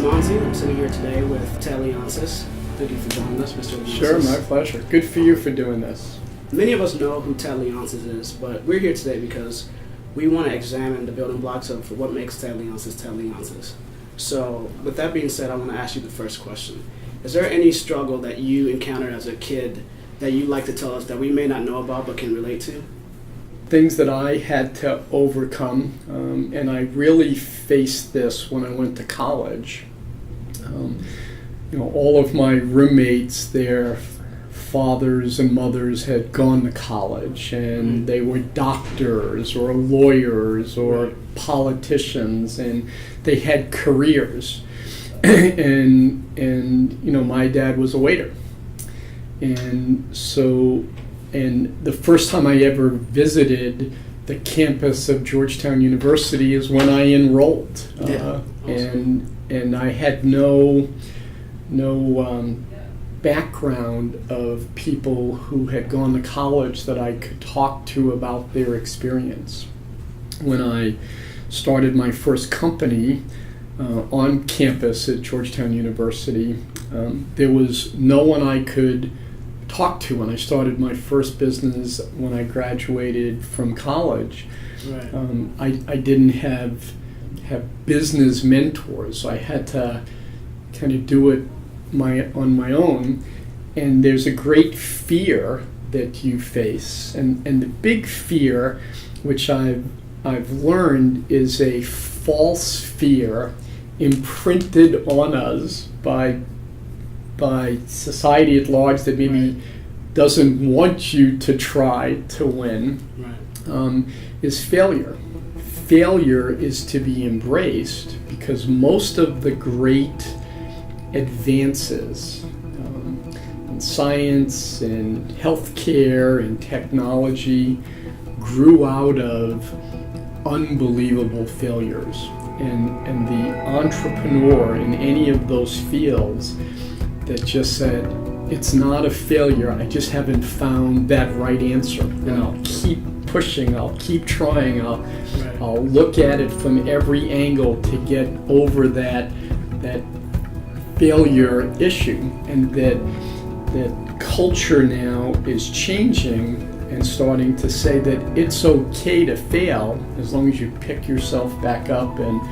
Monzey. I'm sitting here today with Leonsis. Thank you for joining us, Mr. Leonsis. Sure, my pleasure. Good for you for doing this. Many of us know who Leonsis is, but we're here today because we want to examine the building blocks of what makes Leonsis Leonsis. So, with that being said, I want to ask you the first question. Is there any struggle that you encountered as a kid that you'd like to tell us that we may not know about but can relate to? Things that I had to overcome, and I really faced this when I went to college. All of my roommates, their fathers and mothers had gone to college, and they were doctors or lawyers or politicians, and they had careers. and my dad was a waiter, and the first time I ever visited the campus of Georgetown University is when I enrolled. Awesome. And I had no background of people who had gone to college that I could talk to about their experience. When I started my first company on campus at Georgetown University, there was no one I could talk to when I started my first business when I graduated from college. Right. I didn't have business mentors. I had to kind of do it on my own, and there's a great fear that you face, and the big fear, which I've learned, is a false fear imprinted on us by society at large that maybe doesn't want you to try to win. Right. Is failure. Failure is to be embraced because most of the great advances in science and healthcare and technology grew out of unbelievable failures. And the entrepreneur in any of those fields that just said, it's not a failure, I just haven't found that right answer. And I'll keep pushing, I'll keep trying, I'll look at it from every angle to get over that failure issue. And that culture now is changing and starting to say that it's okay to fail as long as you pick yourself back up and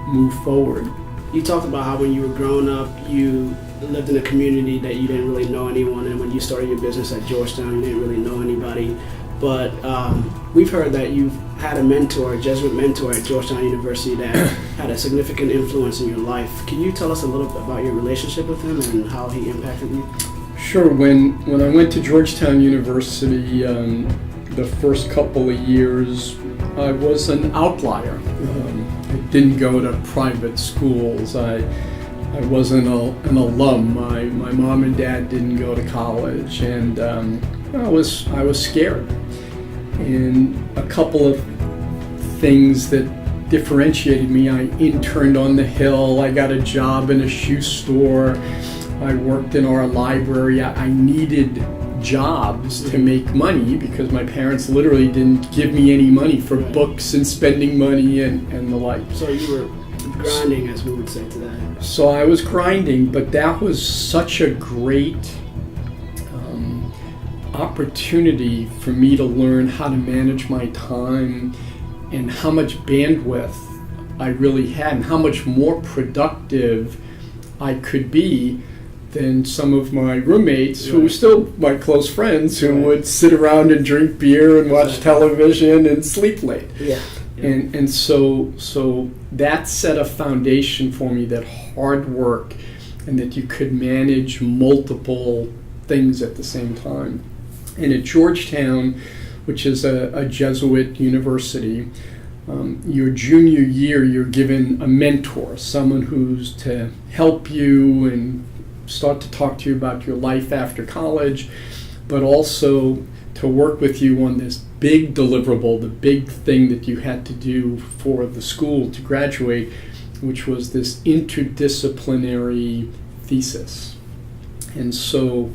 move forward. You talked about how when you were growing up, you lived in a community that you didn't really know anyone, and when you started your business at Georgetown, you didn't really know anybody. But we've heard that you've had a mentor, a Jesuit mentor at Georgetown University that had a significant influence in your life. Can you tell us a little bit about your relationship with him and how he impacted you? Sure. When I went to Georgetown University, the first couple of years, I was an outlier. I didn't go to private schools. I wasn't an alum. My mom and dad didn't go to college, and I was scared. And a couple of things that differentiated me: I interned on the Hill. I got a job in a shoe store. I worked in our library. I needed jobs to make money because my parents literally didn't give me any money for books and spending money and the like. So you were grinding, as we would say today. So I was grinding, but that was such a great opportunity for me to learn how to manage my time and how much bandwidth I really had and how much more productive I could be than some of my roommates who were still my close friends who would sit around and drink beer and watch television and sleep late. Yeah. And so that set a foundation for me that hard work and that you could manage multiple things at the same time. And at Georgetown, which is a Jesuit university, your junior year you're given a mentor, someone who's to help you and start to talk to you about your life after college, but also to work with you on this big deliverable, the big thing that you had to do for the school to graduate, which was this interdisciplinary thesis. And so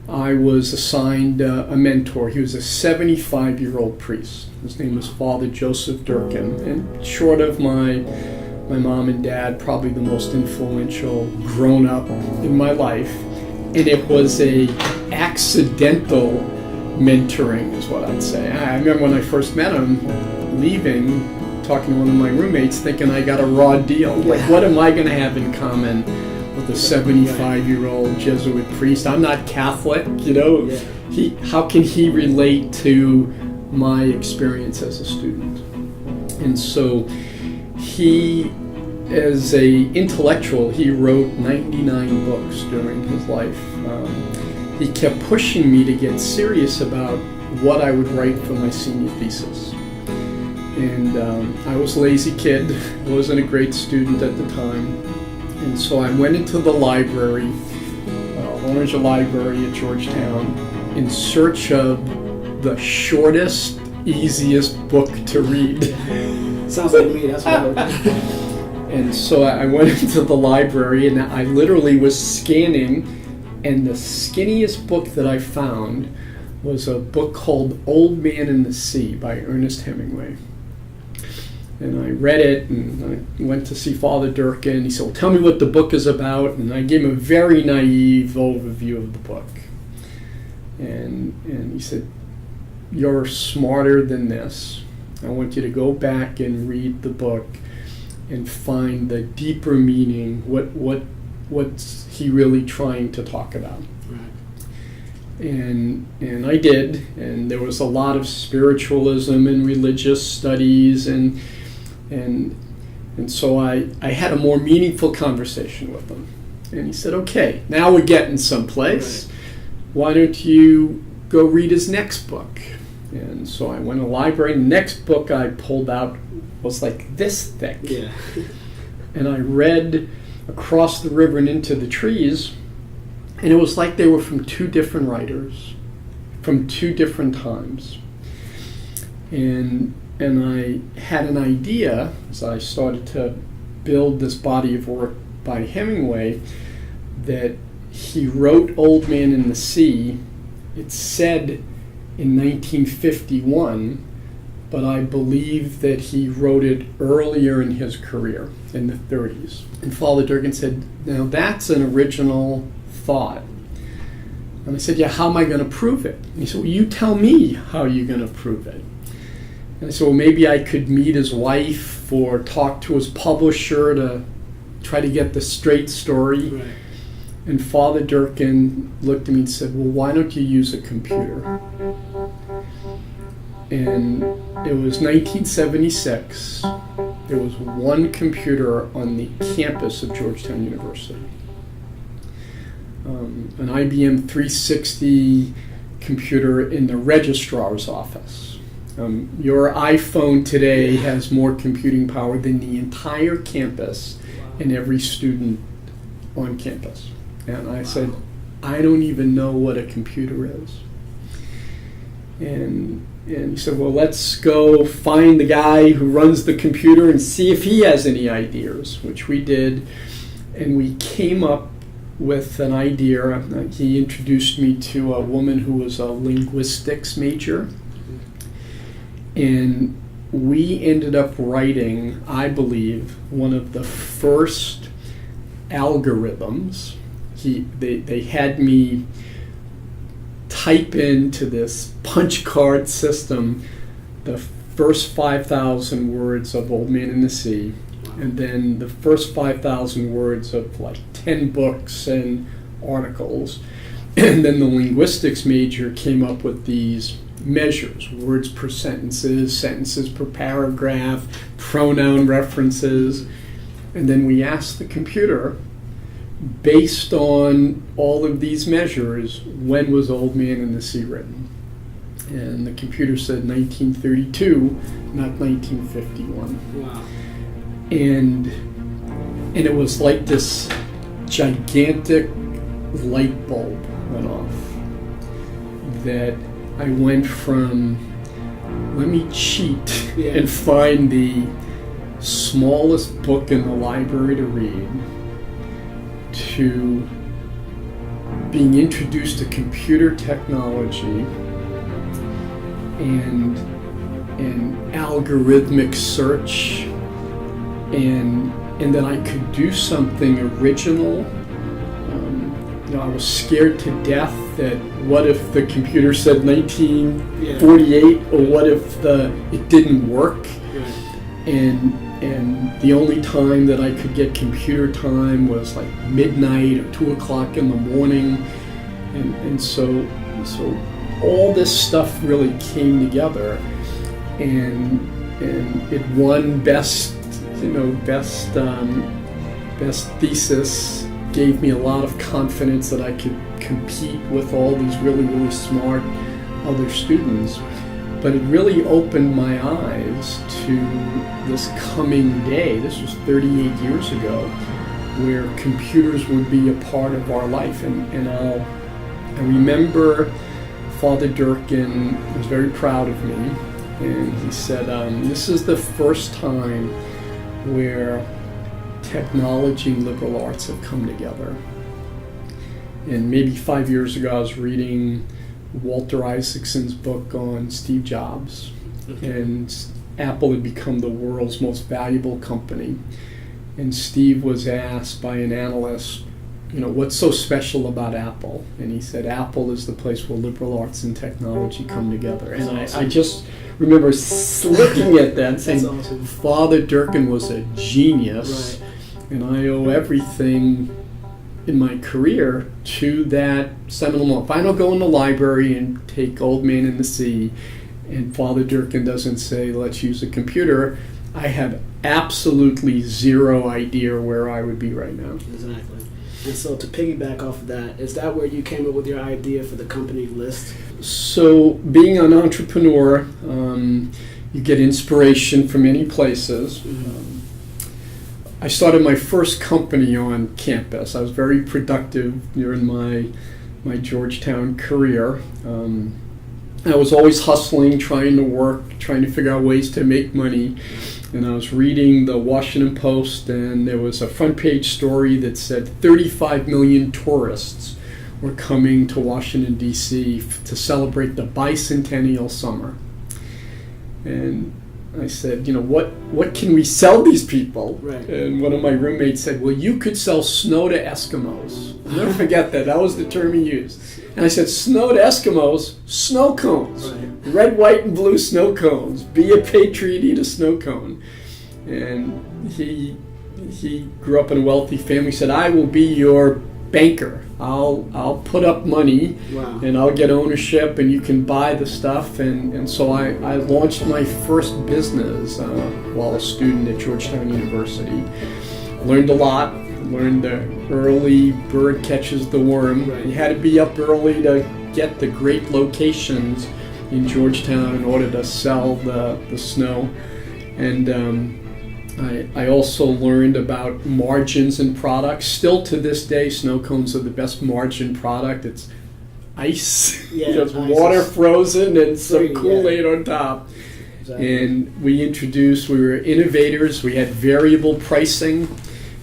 I was assigned a mentor. He was a 75-year-old priest. His name was Father Joseph Durkin. And short of my my mom and dad, probably the most influential grown up in my life. And it was a accidental mentoring is what I'd say. I remember when I first met him, leaving, talking to one of my roommates, thinking I got a raw deal. Like, what am I going to have in common with a 75-year-old Jesuit priest? I'm not Catholic, you know. How can he relate to my experience as a student? And so he, as a intellectual, he wrote 99 books during his life. He kept pushing me to get serious about what I would write for my senior thesis. And I was a lazy kid, wasn't a great student at the time. And so I went into the library, Orange Library at Georgetown, in search of the shortest, easiest book to read. Sounds like me, that's what I would do. And so I went into the library and I literally was scanning, and the skinniest book that I found was a book called Old Man in the Sea by Ernest Hemingway. And I read it, and I went to see Father Durkin. He said, well, tell me what the book is about. And I gave him a very naive overview of the book. And he said, you're smarter than this. I want you to go back and read the book and find the deeper meaning, what's he really trying to talk about. And I did, and there was a lot of spiritualism and religious studies, and so I had a more meaningful conversation with him. And he said, okay, now we're getting someplace. Right. Why don't you go read his next book? And so I went to the library, and the next book I pulled out was like this thick. Yeah. And I read Across the River and Into the Trees, and it was like they were from two different writers, from two different times. And I had an idea, as I started to build this body of work by Hemingway, that he wrote Old Man in the Sea. It's said in 1951, but I believe that he wrote it earlier in his career, in the 30s. And Father Durkin said, now that's an original thought. And I said, yeah, how am I going to prove it? And he said, well, you tell me how you're going to prove it. And I said, well, maybe I could meet his wife or talk to his publisher to try to get the straight story. Right. And Father Durkin looked at me and said, well, why don't you use a computer? And it was 1976. There was one computer on the campus of Georgetown University. An IBM 360 computer in the registrar's office. Your iPhone today has more computing power than the entire campus and every student on campus. And I said, I don't even know what a computer is. And he said, well, let's go find the guy who runs the computer and see if he has any ideas, which we did. And we came up with an idea. He introduced me to a woman who was a linguistics major. And we ended up writing, I believe, one of the first algorithms. They had me type into this punch card system the first 5,000 words of Old Man in the Sea, and then the first 5,000 words of like 10 books and articles. And then the linguistics major came up with these measures, words per sentences, sentences per paragraph, pronoun references. And then we asked the computer, based on all of these measures, when was Old Man in the Sea written? And the computer said 1932, not 1951. Wow. And it was like this gigantic light bulb went off, that I went from, let me cheat and find the smallest book in the library to read, to being introduced to computer technology and algorithmic search and and that I could do something original. I was scared to death that what if the computer said 1948, or what if it didn't work? And the only time that I could get computer time was like midnight or 2 o'clock in the morning, and so all this stuff really came together, and it won best thesis. Gave me a lot of confidence that I could compete with all these really, really smart other students. But it really opened my eyes to this coming day. This was 38 years ago, where computers would be a part of our life. And I remember Father Durkin was very proud of me, and he said, this is the first time where technology and liberal arts have come together. And maybe 5 years ago, I was reading Walter Isaacson's book on Steve Jobs, and Apple had become the world's most valuable company. And Steve was asked by an analyst, what's so special about Apple? And he said, Apple is the place where liberal arts and technology come together. And I just remember looking at that and saying, awesome. Father Durkin was a genius. Right. And I owe everything in my career to that seminal moment. If I don't go in the library and take Old Man in the Sea, and Father Durkin doesn't say, let's use a computer, I have absolutely zero idea where I would be right now. Exactly. And so to piggyback off of that, is that where you came up with your idea for the company list? So being an entrepreneur, you get inspiration from many places. Mm-hmm. I started my first company on campus. I was very productive during my Georgetown career. I was always hustling, trying to work, trying to figure out ways to make money. And I was reading the Washington Post, and there was a front page story that said 35 million tourists were coming to Washington, D.C. To celebrate the bicentennial summer. And I said, what can we sell these people? Right. And one of my roommates said, well, you could sell snow to Eskimos. I'll never forget that. That was the term he used. And I said, snow to Eskimos, snow cones. Right. Red, white, and blue snow cones. Be a patriot, eat a snow cone. And he grew up in a wealthy family. He said, I will be your banker. I'll put up money. Wow. And I'll get ownership, and you can buy the stuff. And so I launched my first business while a student at Georgetown University. Learned a lot. Learned the early bird catches the worm. Right. You had to be up early to get the great locations in Georgetown in order to sell the snow. And I also learned about margins in products. Still to this day, snow cones are the best margin product. It's ice, just water frozen and some Kool-Aid on top. Exactly. And we were innovators. We had variable pricing.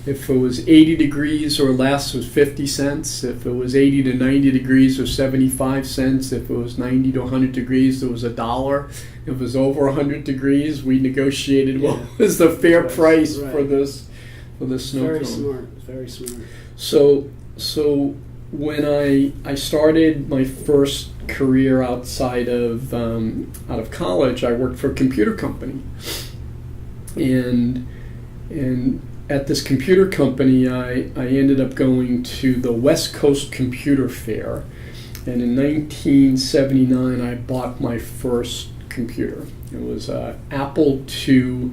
If it was 80 degrees or less, it was 50 cents. If it was 80 to 90 degrees, it was 75 cents. If it was 90 to 100 degrees, it was $1. If it was over 100 degrees, we negotiated what was the fair price for this snow cone. Very smart. So when I started my first career outside of college, I worked for a computer company, and at this computer company, I ended up going to the West Coast Computer Fair, and in 1979, I bought my first computer. It was an Apple II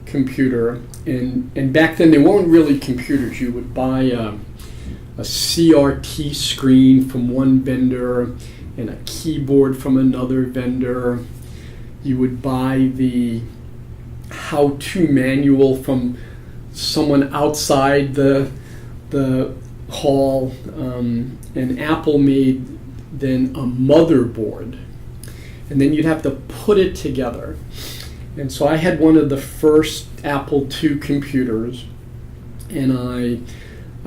computer, and back then there weren't really computers. You would buy a CRT screen from one vendor and a keyboard from another vendor. You would buy the how-to manual from someone outside the hall, and Apple made then a motherboard, and then you'd have to put it together. And so I had one of the first Apple II computers, and I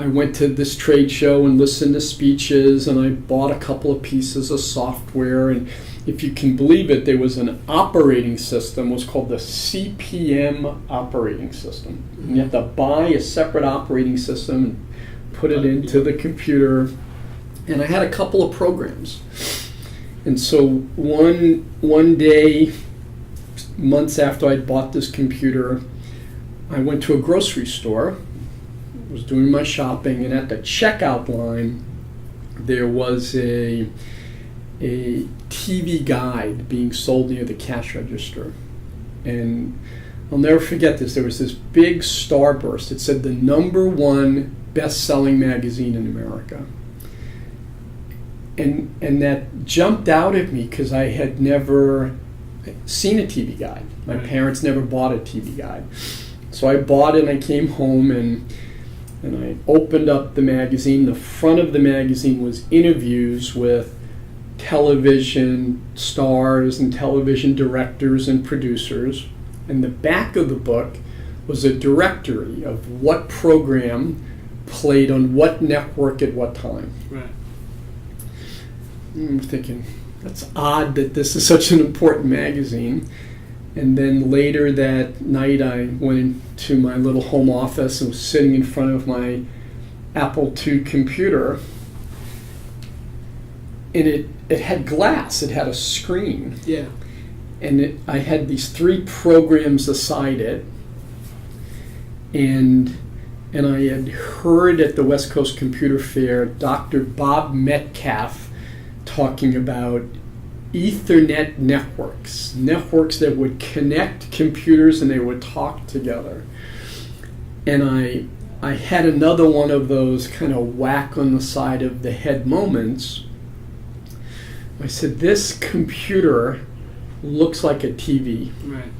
went to this trade show and listened to speeches, and I bought a couple of pieces of software, and if you can believe it, there was an operating system, was called the CPM operating system. And you have to buy a separate operating system and put it into the computer. And I had a couple of programs. And so one day, months after I'd bought this computer, I went to a grocery store, was doing my shopping, and at the checkout line, there was a TV guide being sold near the cash register. And I'll never forget this. There was this big starburst. It said the #1 best-selling magazine in America. And that jumped out at me because I had never seen a TV guide. My parents never bought a TV guide. So I bought it and I came home and I opened up the magazine. The front of the magazine was interviews with television stars and television directors and producers. And the back of the book was a directory of what program played on what network at what time. Right. I'm thinking, that's odd that this is such an important magazine. And then later that night I went into my little home office and was sitting in front of my Apple II computer. And it had glass, it had a screen. Yeah. And I had these 3 programs aside it. And I had heard at the West Coast Computer Fair Dr. Bob Metcalf talking about Ethernet networks that would connect computers and they would talk together. And I had another one of those kind of whack on the side of the head moments. I said, this computer looks like a TV. Right.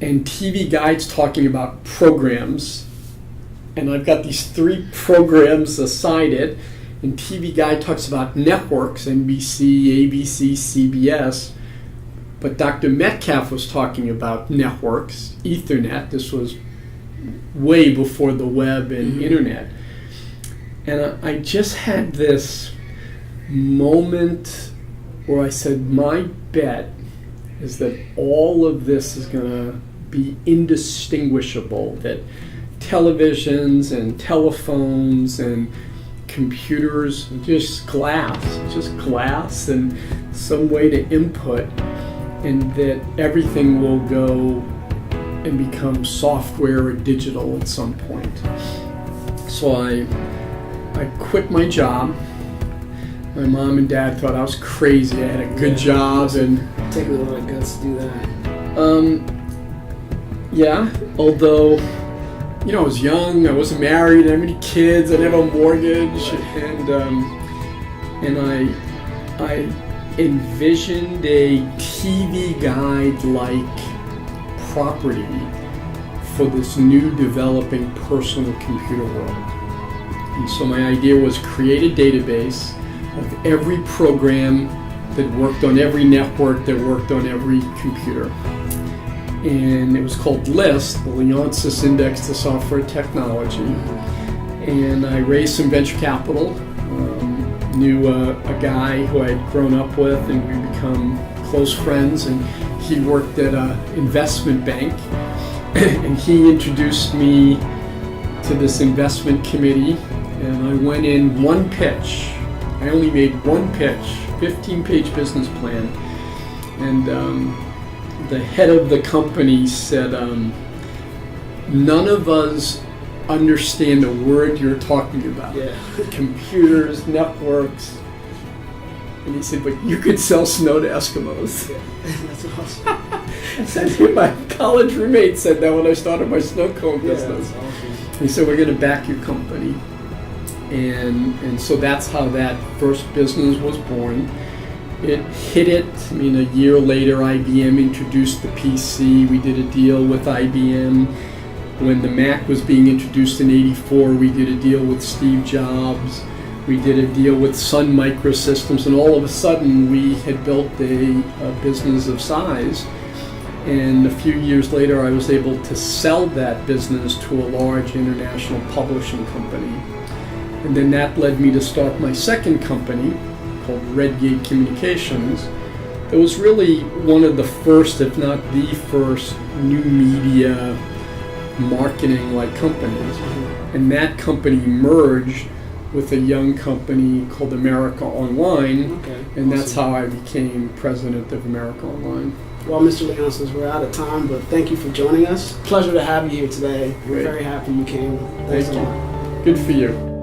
And TV Guide's talking about programs. And I've got these 3 programs aside it. And TV Guide talks about networks, NBC, ABC, CBS. But Dr. Metcalf was talking about networks, Ethernet. This was way before the web and internet. And I just had this moment where I said, my bet is that all of this is going to be indistinguishable, that televisions and telephones and computers, just glass and some way to input, and that everything will go and become software or digital at some point. So I quit my job. My mom and dad thought I was crazy. I had a good job and Take a lot of guts to do that. Yeah, although, you know, I was young, I wasn't married, I didn't have any kids, I didn't have a mortgage, and I envisioned a TV Guide-like property for this new developing personal computer world. And so my idea was create a database of every program that worked on every network, that worked on every computer. And it was called LIST, the Leonsis Index to Software Technology. And I raised some venture capital, knew a guy who I had grown up with, and we become close friends, and he worked at an investment bank. And he introduced me to this investment committee, and I went in one pitch. I only made one pitch, 15-page business plan, and the head of the company said, none of us understand the word you're talking about. Yeah. Computers, networks. And he said, but you could sell snow to Eskimos. Yeah. That's awesome. And my college roommate said that when I started my snow cone business. That's awesome. He said, we're going to back your company. And so that's how that first business was born. It hit it. I mean, a year later, IBM introduced the PC. We did a deal with IBM. When the Mac was being introduced in '84, we did a deal with Steve Jobs. We did a deal with Sun Microsystems, and all of a sudden, we had built a business of size. And a few years later, I was able to sell that business to a large international publishing company. And then that led me to start my second company, called Redgate Communications, it was really one of the first, if not the first, new media marketing-like companies. And that company merged with a young company called America Online, Okay. and that's Awesome. how I became president of America Online. Well, Mr. Leonsis, we're out of time, but thank you for joining us. Pleasure to have you here today. We're Great. very happy you came. Thanks Thank a you. lot. Good for you.